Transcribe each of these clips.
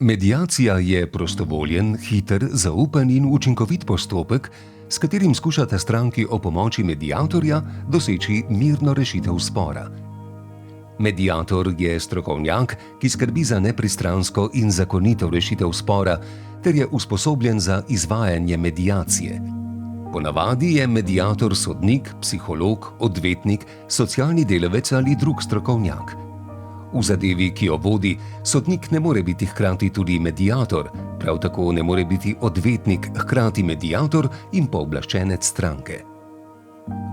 Mediacija je prostovoljen, hiter, zaupen in učinkovit postopek, s katerim skušata stranki ob pomoči mediatorja doseči mirno rešitev spora. Mediator je strokovnjak, ki skrbi za nepristransko in zakonito rešitev spora ter je usposobljen za izvajanje mediacije. Ponavadi je mediator sodnik, psiholog, odvetnik, socialni delavec ali drug strokovnjak. V zadevi, ki jo vodi, sodnik ne more biti hkrati tudi mediator, prav tako ne more biti odvetnik hkrati mediator in pooblaščenec stranke.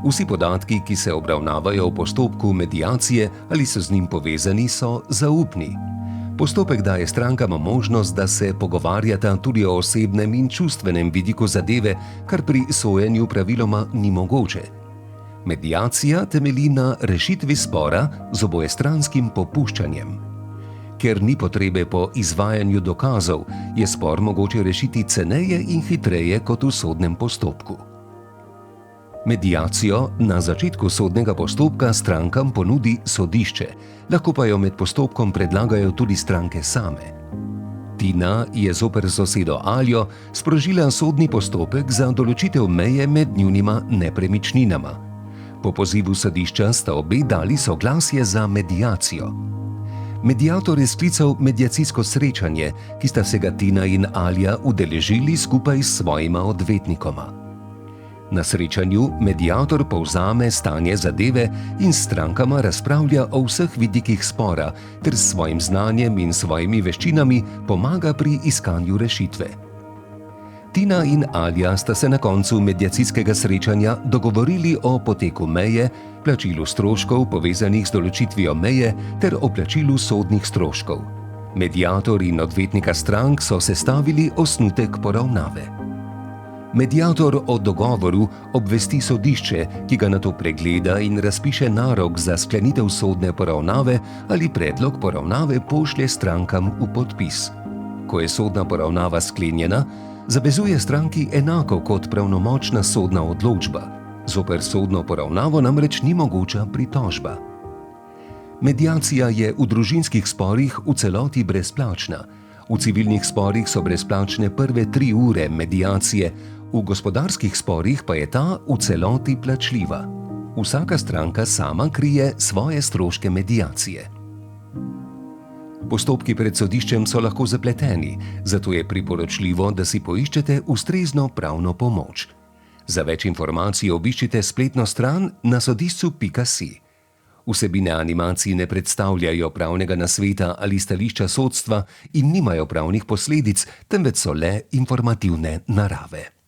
Vsi podatki, ki se obravnavajo v postopku mediacije ali so z njim povezani, so zaupni. Postopek daje strankama možnost, da se pogovarjata tudi o osebnem in čustvenem vidiku zadeve, kar pri sojenju praviloma ni mogoče. Mediacija temelji na rešitvi spora z obojestranskim popuščanjem. Ker ni potrebe po izvajanju dokazov, je spor mogoče rešiti ceneje in hitreje kot v sodnem postopku. Mediacijo na začetku sodnega postopka strankam ponudi sodišče, lahko pa jo med postopkom predlagajo tudi stranke same. Tina je zoper sosedo Aljo sprožila sodni postopek za določitev meje med njunima nepremičninama. Po pozivu sodišča sta obe dali soglasje za mediacijo. Mediator je sklical mediacijsko srečanje, ki sta se ga Tina in Alja udeležili skupaj s svojima odvetnikoma. Na srečanju mediator povzame stanje zadeve in s strankama razpravlja o vseh vidikih spora ter s svojim znanjem in svojimi veščinami pomaga pri iskanju rešitve. Tina in Alja sta se na koncu mediacijskega srečanja dogovorili o poteku meje, plačilu stroškov povezanih z določitvijo meje ter o plačilu sodnih stroškov. Mediator in odvetnika strank so sestavili osnutek poravnave. Mediator o dogovoru obvesti sodišče, ki ga nato pregleda in razpiše narok za sklenitev sodne poravnave ali predlog poravnave pošlje strankam v podpis. Ko je sodna poravnava sklenjena, zavezuje stranki enako kot pravnomočna sodna odločba. Zoper sodno poravnavo namreč ni mogoča pritožba. Mediacija je v družinskih sporih v celoti brezplačna. V civilnih sporih so brezplačne prve 3 ure mediacije, v gospodarskih sporih pa je ta v celoti plačljiva. Vsaka stranka sama krije svoje stroške mediacije. Postopki pred sodiščem so lahko zapleteni, zato je priporočljivo, da si poiščete ustrezno pravno pomoč. Za več informacij obiščite spletno stran nasodišču.si. Vsebine animacij ne predstavljajo pravnega nasveta ali stališča sodstva in nimajo pravnih posledic, temveč so le informativne narave.